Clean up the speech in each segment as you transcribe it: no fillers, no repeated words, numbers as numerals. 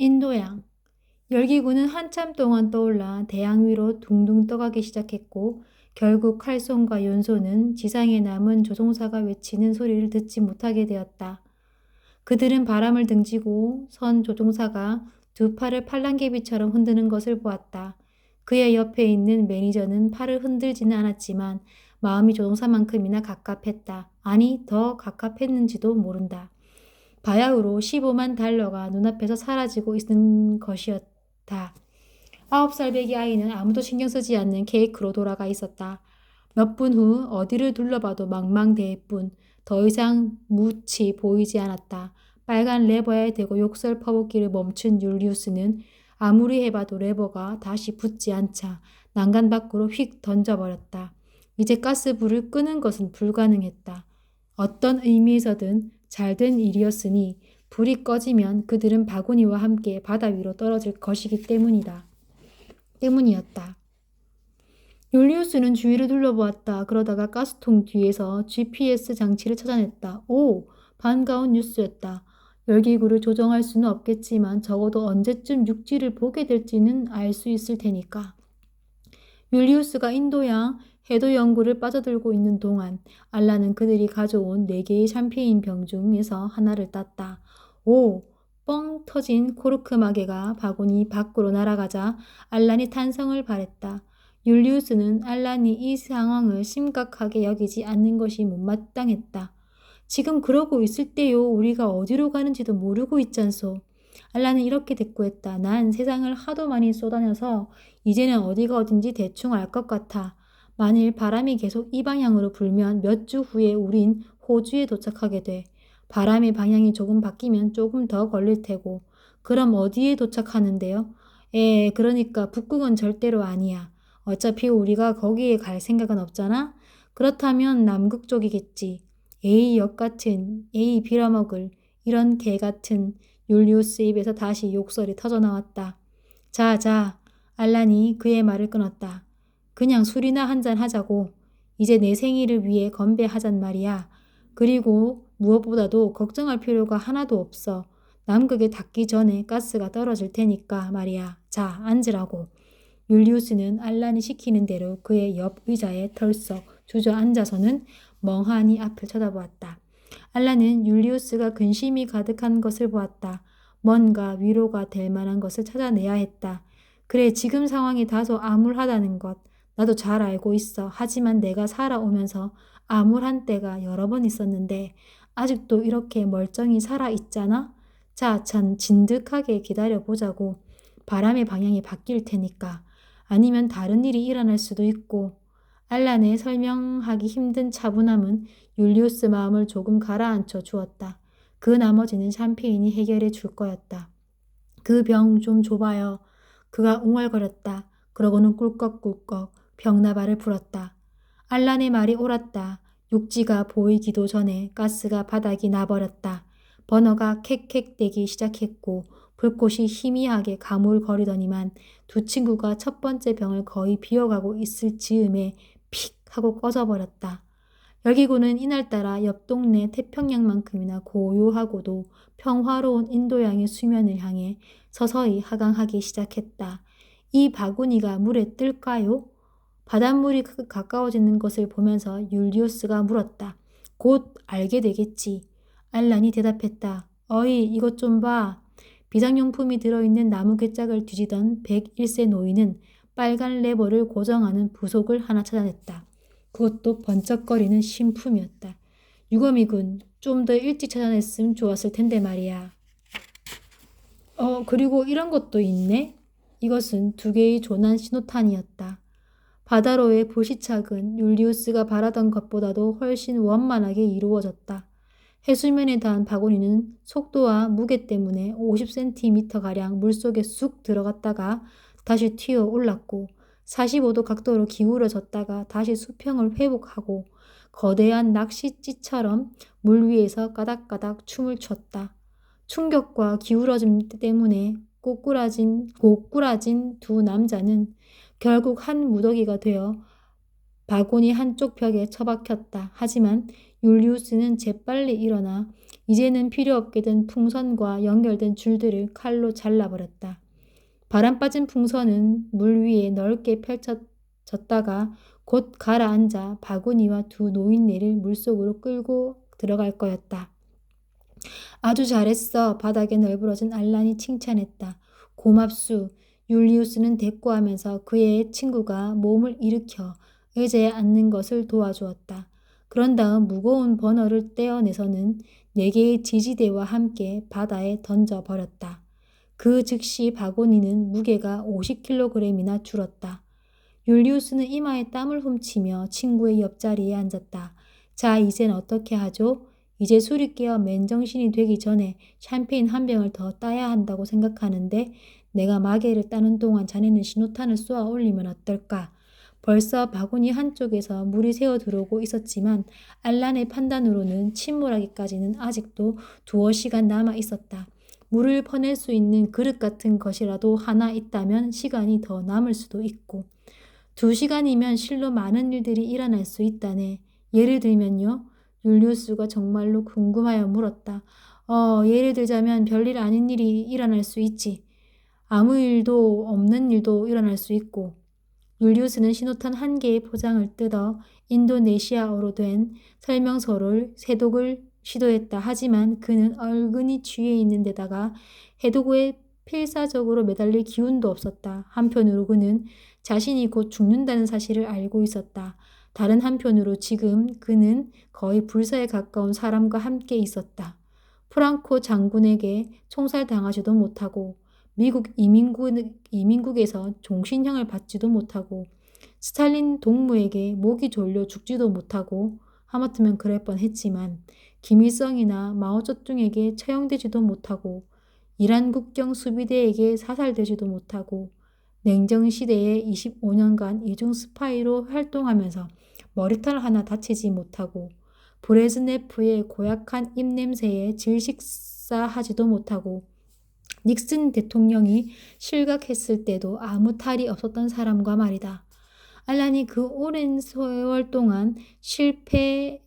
인도양. 열기구는 한참 동안 떠올라 대양 위로 둥둥 떠가기 시작했고 결국 칼손과 연소는 지상에 남은 조종사가 외치는 소리를 듣지 못하게 되었다. 그들은 바람을 등지고 선 조종사가 두 팔을 팔랑개비처럼 흔드는 것을 보았다. 그의 옆에 있는 매니저는 팔을 흔들지는 않았지만 마음이 조종사만큼이나 갑갑했다. 아니, 더 갑갑했는지도 모른다. 바야흐로 15만 달러가 눈앞에서 사라지고 있는 것이었다. 9살 배기 아이는 아무도 신경 쓰지 않는 케이크로 돌아가 있었다. 몇 분 후 어디를 둘러봐도 망망대해 뿐 더 이상 묻이 보이지 않았다. 빨간 레버에 대고 욕설 퍼붓기를 멈춘 율리우스는 아무리 해봐도 레버가 다시 붙지 않자 난간 밖으로 휙 던져버렸다. 이제 가스불을 끄는 것은 불가능했다. 어떤 의미에서든 잘된 일이었으니 불이 꺼지면 그들은 바구니와 함께 바다 위로 떨어질 것이기 때문이었다. 율리우스는 주위를 둘러보았다. 그러다가 가스통 뒤에서 GPS 장치를 찾아냈다. 오, 반가운 뉴스였다. 열기구를 조정할 수는 없겠지만 적어도 언제쯤 육지를 보게 될지는 알 수 있을 테니까. 율리우스가 인도양 해도 연구를 빠져들고 있는 동안 알라는 그들이 가져온 4개의 샴페인 병 중에서 하나를 땄다. 오! 뻥 터진 코르크 마개가 바구니 밖으로 날아가자 알란이 탄성을 발했다. 율리우스는 알란이 이 상황을 심각하게 여기지 않는 것이 못마땅했다. 지금 그러고 있을 때요. 우리가 어디로 가는지도 모르고 있잖소. 알라는 이렇게 대꾸했다. 난 세상을 하도 많이 쏘다녀서 이제는 어디가 어딘지 대충 알 것 같아. 만일 바람이 계속 이 방향으로 불면 몇 주 후에 우린 호주에 도착하게 돼. 바람의 방향이 조금 바뀌면 조금 더 걸릴 테고. 그럼 어디에 도착하는데요? 그러니까 북극은 절대로 아니야. 어차피 우리가 거기에 갈 생각은 없잖아? 그렇다면 남극 쪽이겠지. 에이 역 같은, 에이 빌어먹을, 이런 개 같은. 율리우스 입에서 다시 욕설이 터져나왔다. 자, 알란이 그의 말을 끊었다. 그냥 술이나 한잔 하자고. 이제 내 생일을 위해 건배하잔 말이야. 그리고 무엇보다도 걱정할 필요가 하나도 없어. 남극에 닿기 전에 가스가 떨어질 테니까 말이야. 자, 앉으라고. 율리우스는 알란이 시키는 대로 그의 옆 의자에 털썩 주저앉아서는 멍하니 앞을 쳐다보았다. 알란은 율리우스가 근심이 가득한 것을 보았다. 뭔가 위로가 될 만한 것을 찾아내야 했다. 그래, 지금 상황이 다소 암울하다는 것. 나도 잘 알고 있어. 하지만 내가 살아오면서 암울한 때가 여러 번 있었는데 아직도 이렇게 멀쩡히 살아있잖아? 자, 참 진득하게 기다려보자고. 바람의 방향이 바뀔 테니까. 아니면 다른 일이 일어날 수도 있고. 알란의 설명하기 힘든 차분함은 율리우스 마음을 조금 가라앉혀 주었다. 그 나머지는 샴페인이 해결해 줄 거였다. 그 병 좀 줘봐요. 그가 웅얼거렸다. 그러고는 꿀꺽꿀꺽 병나발을 불었다. 알란의 말이 옳았다. 육지가 보이기도 전에 가스가 바닥이 나버렸다. 버너가 캑캑대기 시작했고 불꽃이 희미하게 가물거리더니만 두 친구가 첫 번째 병을 거의 비워가고 있을 즈음에 픽 하고 꺼져버렸다. 열기구는 이날따라 옆 동네 태평양만큼이나 고요하고도 평화로운 인도양의 수면을 향해 서서히 하강하기 시작했다. 이 바구니가 물에 뜰까요? 바닷물이 가까워지는 것을 보면서 율리우스가 물었다. 곧 알게 되겠지. 알란이 대답했다. 어이, 이것 좀 봐. 비상용품이 들어있는 나무 괴짝을 뒤지던 101세 노인은 빨간 레버를 고정하는 부속을 하나 찾아냈다. 그것도 번쩍거리는 신품이었다. 유검이군. 좀 더 일찍 찾아냈으면 좋았을 텐데 말이야. 그리고 이런 것도 있네. 이것은 2개의 조난 신호탄이었다. 바다로의 불시착은 율리우스가 바라던 것보다도 훨씬 원만하게 이루어졌다. 해수면에 닿은 바구니는 속도와 무게 때문에 50cm가량 물속에 쑥 들어갔다가 다시 튀어 올랐고 45도 각도로 기울어졌다가 다시 수평을 회복하고 거대한 낚싯찌처럼 물 위에서 까닥까닥 춤을 췄다. 충격과 기울어짐 때문에 고꾸라진 두 남자는 결국 한 무더기가 되어 바구니 한쪽 벽에 처박혔다. 하지만 율리우스는 재빨리 일어나 이제는 필요 없게 된 풍선과 연결된 줄들을 칼로 잘라버렸다. 바람 빠진 풍선은 물 위에 넓게 펼쳐졌다가 곧 가라앉아 바구니와 두 노인네를 물속으로 끌고 들어갈 거였다. 아주 잘했어. 바닥에 널브러진 알란이 칭찬했다. 고맙수. 율리우스는 대꾸하면서 그의 친구가 몸을 일으켜 의자에 앉는 것을 도와주었다. 그런 다음 무거운 버너를 떼어내서는 네 개의 지지대와 함께 바다에 던져버렸다. 그 즉시 바구니는 무게가 50kg이나 줄었다. 율리우스는 이마에 땀을 훔치며 친구의 옆자리에 앉았다. 자, 이젠 어떻게 하죠? 이제 술이 깨어 맨정신이 되기 전에 샴페인 한 병을 더 따야 한다고 생각하는데 내가 마개를 따는 동안 자네는 신호탄을 쏘아 올리면 어떨까? 벌써 바구니 한쪽에서 물이 새어 들어오고 있었지만 알란의 판단으로는 침몰하기까지는 아직도 두어 시간 남아 있었다. 물을 퍼낼 수 있는 그릇 같은 것이라도 하나 있다면 시간이 더 남을 수도 있고 2시간이면 실로 많은 일들이 일어날 수 있다네. 예를 들면요. 율리우스가 정말로 궁금하여 물었다. 예를 들자면 별일 아닌 일이 일어날 수 있지. 아무 일도 없는 일도 일어날 수 있고. 율리우스는 신호탄 한 개의 포장을 뜯어 인도네시아어로 된 설명서를 세독을 시도했다. 하지만 그는 얼근이 취해 있는 데다가 해독에 필사적으로 매달릴 기운도 없었다. 한편으로 그는 자신이 곧 죽는다는 사실을 알고 있었다. 다른 한편으로 지금 그는 거의 불사에 가까운 사람과 함께 있었다. 프랑코 장군에게 총살당하지도 못하고 미국 이민국에서 종신형을 받지도 못하고 스탈린 동무에게 목이 졸려 죽지도 못하고 하마터면 그럴 뻔했지만 김일성이나 마오쩌둥에게 처형되지도 못하고 이란 국경 수비대에게 사살되지도 못하고 냉정시대에 25년간 이중 스파이로 활동하면서 머리털 하나 다치지 못하고 브레즈네프의 고약한 입냄새에 질식사하지도 못하고 닉슨 대통령이 실각했을 때도 아무 탈이 없었던 사람과 말이다. 알란이 그 오랜 세월 동안 실패해온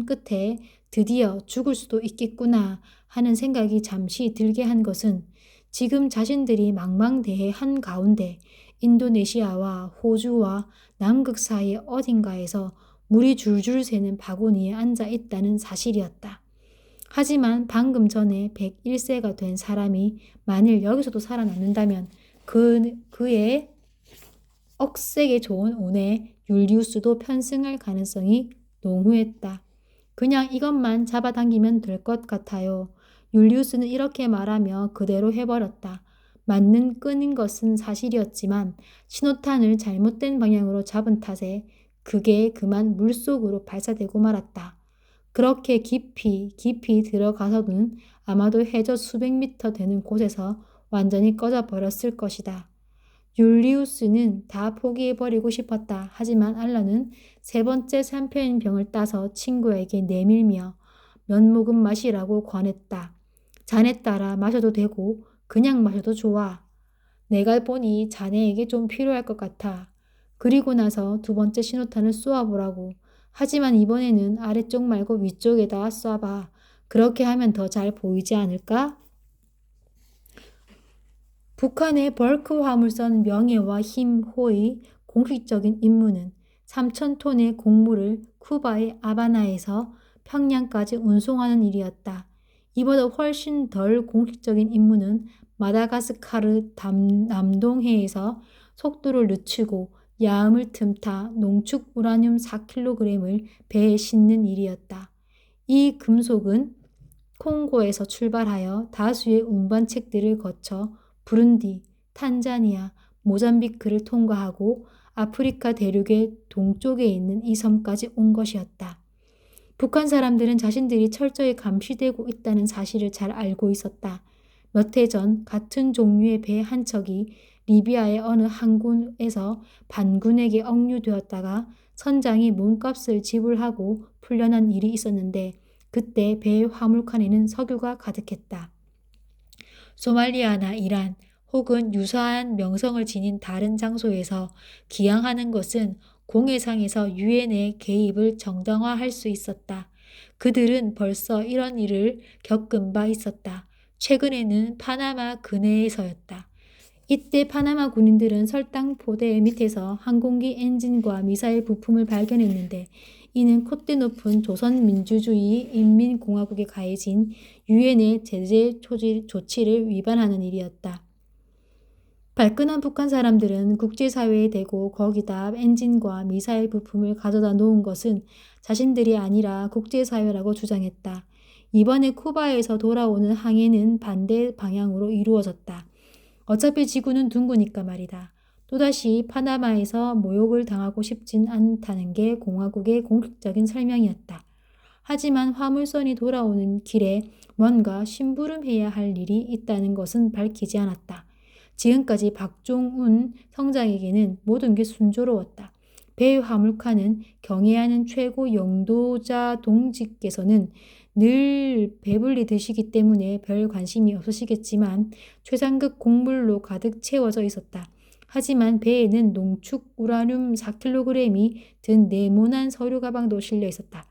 끝에 드디어 죽을 수도 있겠구나 하는 생각이 잠시 들게 한 것은 지금 자신들이 망망대해 한가운데 인도네시아와 호주와 남극 사이 어딘가에서 물이 줄줄 새는 바구니에 앉아 있다는 사실이었다. 하지만 방금 전에 101세가 된 사람이 만일 여기서도 살아남는다면 그의 억세게 좋은 운에 율리우스도 편승할 가능성이 농후했다. 그냥 이것만 잡아당기면 될 것 같아요. 율리우스는 이렇게 말하며 그대로 해버렸다. 맞는 끈인 것은 사실이었지만 신호탄을 잘못된 방향으로 잡은 탓에 그게 그만 물속으로 발사되고 말았다. 그렇게 깊이 들어가서는 아마도 해저 수백 미터 되는 곳에서 완전히 꺼져 버렸을 것이다. 율리우스는 다 포기해버리고 싶었다. 하지만 알란은 세 번째 샴페인 병을 따서 친구에게 내밀며 몇 모금 마시라고 권했다. 자네 따라 마셔도 되고 그냥 마셔도 좋아. 내가 보니 자네에게 좀 필요할 것 같아. 그리고 나서 두 번째 신호탄을 쏘아보라고. 하지만 이번에는 아래쪽 말고 위쪽에다 쏴봐. 그렇게 하면 더 잘 보이지 않을까? 북한의 벌크 화물선 명예와 힘호의 공식적인 임무는 3,000톤의 곡물을 쿠바의 아바나에서 평양까지 운송하는 일이었다. 이보다 훨씬 덜 공식적인 임무는 마다가스카르 남동해에서 속도를 늦추고 야음을 틈타 농축 우라늄 4kg을 배에 싣는 일이었다. 이 금속은 콩고에서 출발하여 다수의 운반책들을 거쳐 부룬디, 탄자니아, 모잠비크를 통과하고 아프리카 대륙의 동쪽에 있는 이 섬까지 온 것이었다. 북한 사람들은 자신들이 철저히 감시되고 있다는 사실을 잘 알고 있었다. 몇 해 전 같은 종류의 배 한 척이 리비아의 어느 항구에서 반군에게 억류되었다가 선장이 몸값을 지불하고 풀려난 일이 있었는데 그때 배의 화물칸에는 석유가 가득했다. 소말리아나 이란 혹은 유사한 명성을 지닌 다른 장소에서 기양하는 것은 공해상에서 유엔의 개입을 정당화할 수 있었다. 그들은 벌써 이런 일을 겪은 바 있었다. 최근에는 파나마 근해에서였다. 이때 파나마 군인들은 설당 포대 밑에서 항공기 엔진과 미사일 부품을 발견했는데 이는 콧대 높은 조선민주주의 인민공화국에 가해진 유엔의 제재 조치를 위반하는 일이었다. 발끈한 북한 사람들은 국제사회에 대고 거기다 엔진과 미사일 부품을 가져다 놓은 것은 자신들이 아니라 국제사회라고 주장했다. 이번에 쿠바에서 돌아오는 항해는 반대 방향으로 이루어졌다. 어차피 지구는 둥그니까 말이다. 또다시 파나마에서 모욕을 당하고 싶진 않다는 게 공화국의 공식적인 설명이었다. 하지만 화물선이 돌아오는 길에 뭔가 심부름해야 할 일이 있다는 것은 밝히지 않았다. 지금까지 박종훈 성장에게는 모든 게 순조로웠다. 배 화물칸은 경애하는 최고 영도자 동지께서는 늘 배불리 드시기 때문에 별 관심이 없으시겠지만 최상급 곡물로 가득 채워져 있었다. 하지만 배에는 농축 우라늄 4kg이 든 네모난 서류 가방도 실려 있었다.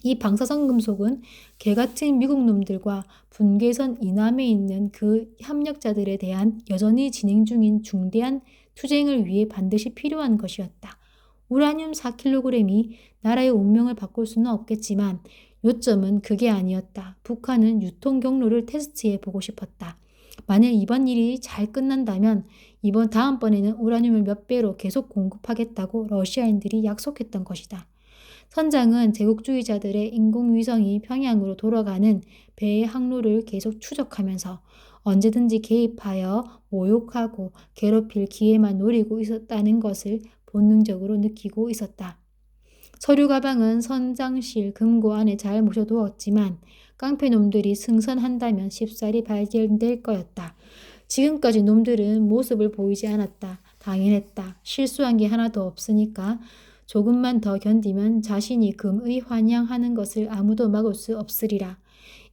이 방사성 금속은 개같은 미국 놈들과 분계선 이남에 있는 그 협력자들에 대한 여전히 진행 중인 중대한 투쟁을 위해 반드시 필요한 것이었다. 우라늄 4kg이 나라의 운명을 바꿀 수는 없겠지만 요점은 그게 아니었다. 북한은 유통 경로를 테스트해 보고 싶었다. 만일 이번 일이 잘 끝난다면 다음번에는 우라늄을 몇 배로 계속 공급하겠다고 러시아인들이 약속했던 것이다. 선장은 제국주의자들의 인공위성이 평양으로 돌아가는 배의 항로를 계속 추적하면서 언제든지 개입하여 모욕하고 괴롭힐 기회만 노리고 있었다는 것을 본능적으로 느끼고 있었다. 서류 가방은 선장실 금고 안에 잘 모셔두었지만 깡패놈들이 승선한다면 쉽사리 발견될 거였다. 지금까지 놈들은 모습을 보이지 않았다. 당연했다. 실수한 게 하나도 없으니까 조금만 더 견디면 자신이 금의 환영하는 것을 아무도 막을 수 없으리라.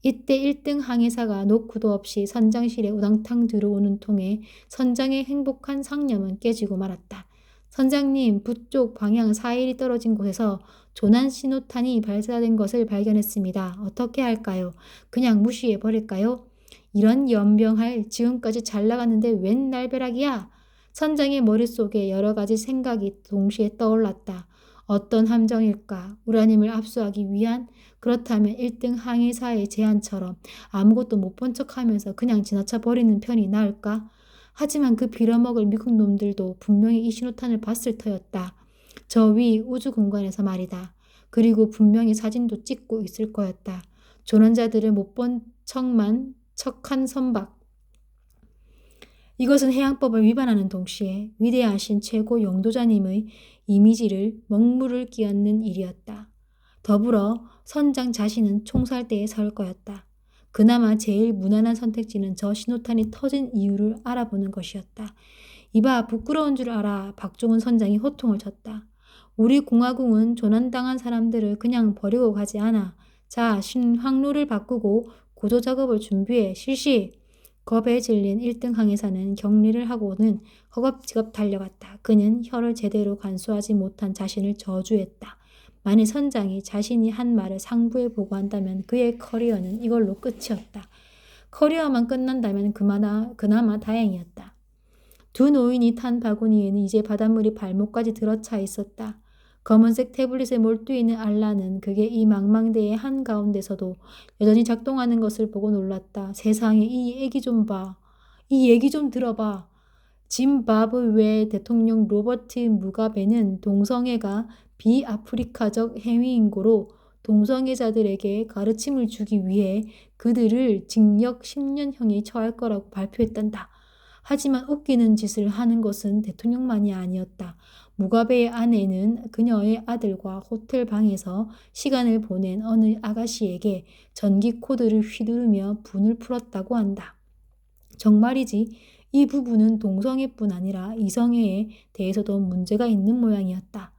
이때 1등 항해사가 노크도 없이 선장실에 우당탕 들어오는 통에 선장의 행복한 상념은 깨지고 말았다. 선장님, 북쪽 방향 4일이 떨어진 곳에서 조난 신호탄이 발사된 것을 발견했습니다. 어떻게 할까요? 그냥 무시해 버릴까요? 이런 연병할 지금까지 잘 나갔는데 웬 날벼락이야? 선장의 머릿속에 여러 가지 생각이 동시에 떠올랐다. 어떤 함정일까? 우라늄을 압수하기 위한? 그렇다면 1등 항해사의 제안처럼 아무것도 못 본 척하면서 그냥 지나쳐 버리는 편이 나을까? 하지만 그 빌어먹을 미국 놈들도 분명히 이 신호탄을 봤을 터였다. 저 위 우주 공간에서 말이다. 그리고 분명히 사진도 찍고 있을 거였다. 조난자들을 못 본 척한 선박. 이것은 해양법을 위반하는 동시에 위대하신 최고 영도자님의 이미지를 먹물을 끼얹는 일이었다. 더불어 선장 자신은 총살대에 설 거였다. 그나마 제일 무난한 선택지는 저 신호탄이 터진 이유를 알아보는 것이었다. 이봐, 부끄러운 줄 알아. 박종훈 선장이 호통을 쳤다. 우리 공화국은 조난당한 사람들을 그냥 버리고 가지 않아. 자, 항로를 바꾸고 구조 작업을 준비해. 실시! 겁에 질린 1등 항해사는 격리를 하고는 허겁지겁 달려갔다. 그는 혀를 제대로 간수하지 못한 자신을 저주했다. 만일 선장이 자신이 한 말을 상부에 보고한다면 그의 커리어는 이걸로 끝이었다. 커리어만 끝난다면 그나마 다행이었다. 두 노인이 탄 바구니에는 이제 바닷물이 발목까지 들어차 있었다. 검은색 태블릿에 몰두해 있는 알라는 그게 이 망망대의 한가운데서도 여전히 작동하는 것을 보고 놀랐다. 세상에, 이 얘기 좀 봐. 이 얘기 좀 들어봐. 짐바브웨 대통령 로버트 무가베는 동성애가 비아프리카적 행위인고로 동성애자들에게 가르침을 주기 위해 그들을 징역 10년형에 처할 거라고 발표했단다. 하지만 웃기는 짓을 하는 것은 대통령만이 아니었다. 무가베의 아내는 그녀의 아들과 호텔 방에서 시간을 보낸 어느 아가씨에게 전기 코드를 휘두르며 분을 풀었다고 한다. 정말이지 이 부부는 동성애뿐 아니라 이성애에 대해서도 문제가 있는 모양이었다.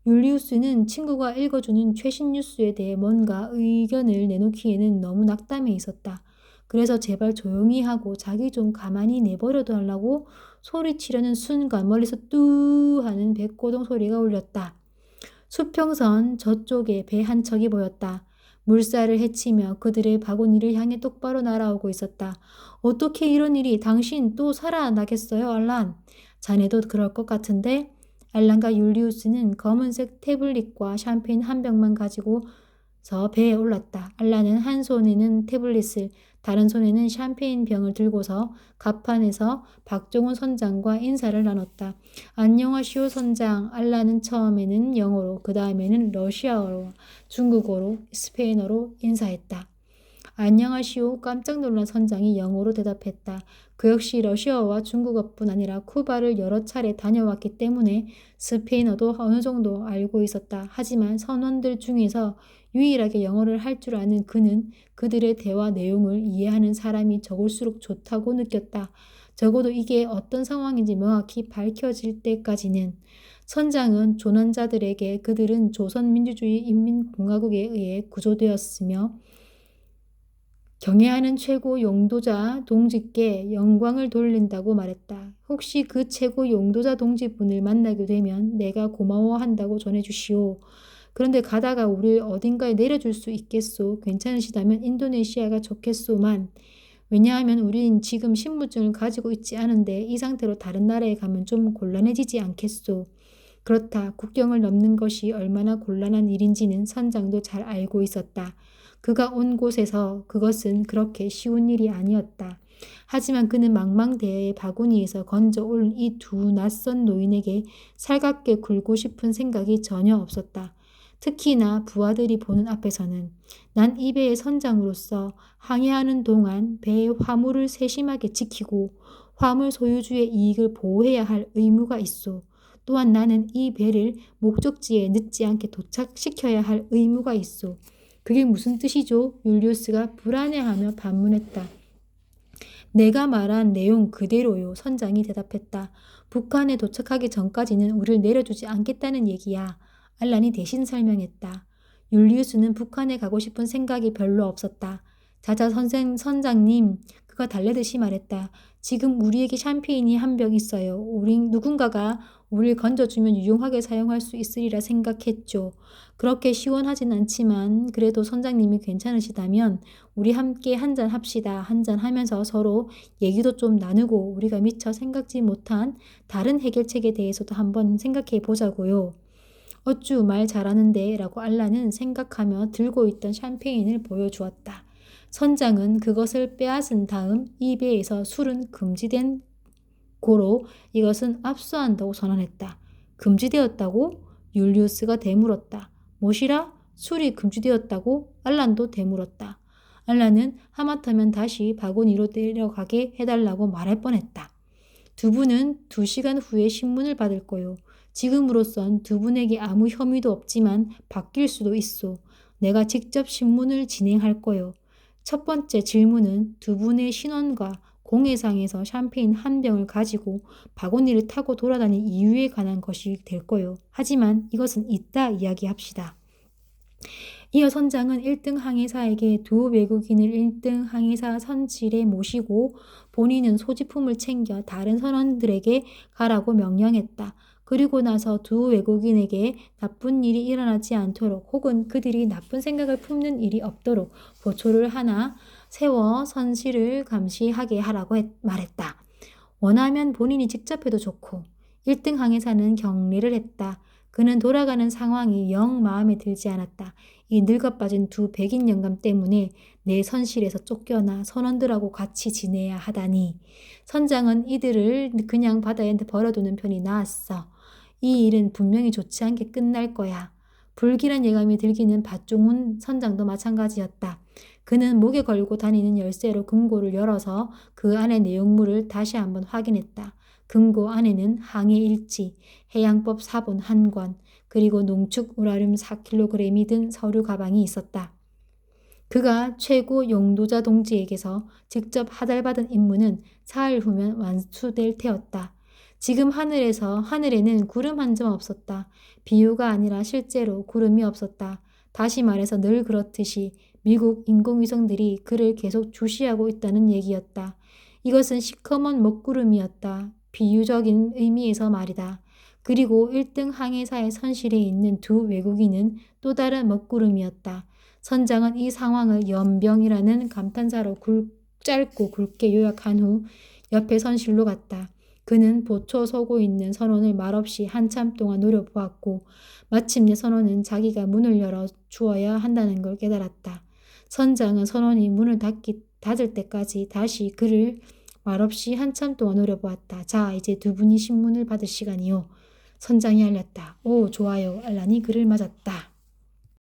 율리우스는 친구가 읽어주는 최신 뉴스에 대해 뭔가 의견을 내놓기에는 너무 낙담해 있었다. 그래서 제발 조용히 하고 자기 좀 가만히 내버려 달라고 소리치려는 순간 멀리서 뚜 하는 백고동 소리가 울렸다. 수평선 저쪽에 배 한 척이 보였다. 물살을 헤치며 그들의 바구니를 향해 똑바로 날아오고 있었다. 어떻게 이런 일이 당신 또 살아나겠어요, 알란? 자네도 그럴 것 같은데? 알란과 율리우스는 검은색 태블릿과 샴페인 한 병만 가지고서 배에 올랐다. 알란은 한 손에는 태블릿을, 다른 손에는 샴페인 병을 들고서 갑판에서 박종훈 선장과 인사를 나눴다. 안녕하시오 선장. 알란은 처음에는 영어로, 그 다음에는 러시아어로, 중국어로, 스페인어로 인사했다. 안녕하시오. 깜짝 놀란 선장이 영어로 대답했다. 그 역시 러시아어와 중국어뿐 아니라 쿠바를 여러 차례 다녀왔기 때문에 스페인어도 어느 정도 알고 있었다. 하지만 선원들 중에서 유일하게 영어를 할 줄 아는 그는 그들의 대화 내용을 이해하는 사람이 적을수록 좋다고 느꼈다. 적어도 이게 어떤 상황인지 명확히 밝혀질 때까지는. 선장은 조난자들에게 그들은 조선민주주의 인민공화국에 의해 구조되었으며 경애하는 최고 용도자 동지께 영광을 돌린다고 말했다. 혹시 그 최고 용도자 동지분을 만나게 되면 내가 고마워한다고 전해주시오. 그런데 가다가 우리 어딘가에 내려줄 수 있겠소. 괜찮으시다면 인도네시아가 좋겠소만. 왜냐하면 우린 지금 신분증을 가지고 있지 않은데 이 상태로 다른 나라에 가면 좀 곤란해지지 않겠소. 그렇다. 국경을 넘는 것이 얼마나 곤란한 일인지는 선장도 잘 알고 있었다. 그가 온 곳에서 그것은 그렇게 쉬운 일이 아니었다. 하지만 그는 망망대해의 바구니에서 건져 올 이 두 낯선 노인에게 살갑게 굴고 싶은 생각이 전혀 없었다. 특히나 부하들이 보는 앞에서는. 난 이 배의 선장으로서 항해하는 동안 배의 화물을 세심하게 지키고 화물 소유주의 이익을 보호해야 할 의무가 있소. 또한 나는 이 배를 목적지에 늦지 않게 도착시켜야 할 의무가 있소. 그게 무슨 뜻이죠? 율리우스가 불안해하며 반문했다. 내가 말한 내용 그대로요. 선장이 대답했다. 북한에 도착하기 전까지는 우리를 내려주지 않겠다는 얘기야. 알란이 대신 설명했다. 율리우스는 북한에 가고 싶은 생각이 별로 없었다. 자자 선장님, 그가 달래듯이 말했다. 지금 우리에게 샴페인이 한 병 있어요. 누군가가 우리를 건져주면 유용하게 사용할 수 있으리라 생각했죠. 그렇게 시원하진 않지만 그래도 선장님이 괜찮으시다면 우리 함께 한잔 합시다. 한잔 하면서 서로 얘기도 좀 나누고 우리가 미처 생각지 못한 다른 해결책에 대해서도 한번 생각해 보자고요. 어쭈 말 잘하는데 라고 알란은 생각하며 들고 있던 샴페인을 보여주었다. 선장은 그것을 빼앗은 다음 이 배에서 술은 금지된 고로 이것은 압수한다고 선언했다. 금지되었다고? 율리우스가 되물었다. 뭐시라? 술이 금지되었다고? 알란도 되물었다. 알란은 하마터면 다시 바구니로 내려가게 해달라고 말할 뻔했다. 두 분은 2시간 후에 신문을 받을 거요. 지금으로선 두 분에게 아무 혐의도 없지만 바뀔 수도 있소. 내가 직접 신문을 진행할 거요. 첫 번째 질문은 두 분의 신원과 공해상에서 샴페인 한 병을 가지고 바구니를 타고 돌아다닌 이유에 관한 것이 될 거요. 하지만 이것은 이따 이야기합시다. 이어 선장은 1등 항해사에게 두 외국인을 1등 항해사 선실에 모시고 본인은 소지품을 챙겨 다른 선원들에게 가라고 명령했다. 그리고 나서 두 외국인에게 나쁜 일이 일어나지 않도록 혹은 그들이 나쁜 생각을 품는 일이 없도록 보초를 하나 세워 선실을 감시하게 하라고 말했다. 원하면 본인이 직접 해도 좋고 1등 항해사는 경례를 했다. 그는 돌아가는 상황이 영 마음에 들지 않았다. 이 늙어빠진 두 백인 영감 때문에 내 선실에서 쫓겨나 선원들하고 같이 지내야 하다니. 선장은 이들을 그냥 바다에 버려두는 편이 나았어. 이 일은 분명히 좋지 않게 끝날 거야. 불길한 예감이 들기는 밧종훈 선장도 마찬가지였다. 그는 목에 걸고 다니는 열쇠로 금고를 열어서 그 안의 내용물을 다시 한번 확인했다. 금고 안에는 항해 일지, 해양법 사본 한 권, 그리고 농축 우라륨 4kg이 든 서류 가방이 있었다. 그가 최고 용도자 동지에게서 직접 하달받은 임무는 사흘 후면 완수될 테었다. 지금 하늘에는 구름 한 점 없었다. 비유가 아니라 실제로 구름이 없었다. 다시 말해서 늘 그렇듯이 미국 인공위성들이 그를 계속 주시하고 있다는 얘기였다. 이것은 시커먼 먹구름이었다. 비유적인 의미에서 말이다. 그리고 1등 항해사의 선실에 있는 두 외국인은 또 다른 먹구름이었다. 선장은 이 상황을 연병이라는 감탄사로 짧고 굵게 요약한 후 옆에 선실로 갔다. 그는 보초 서고 있는 선원을 말없이 한참 동안 노려보았고 마침내 선원은 자기가 문을 열어 주어야 한다는 걸 깨달았다. 선장은 선원이 문을 닫을 때까지 다시 그를 말없이 한참 동안 노려보았다. 자, 이제 두 분이 신문을 받을 시간이요. 선장이 알렸다. 오, 좋아요. 알란이 그를 맞았다.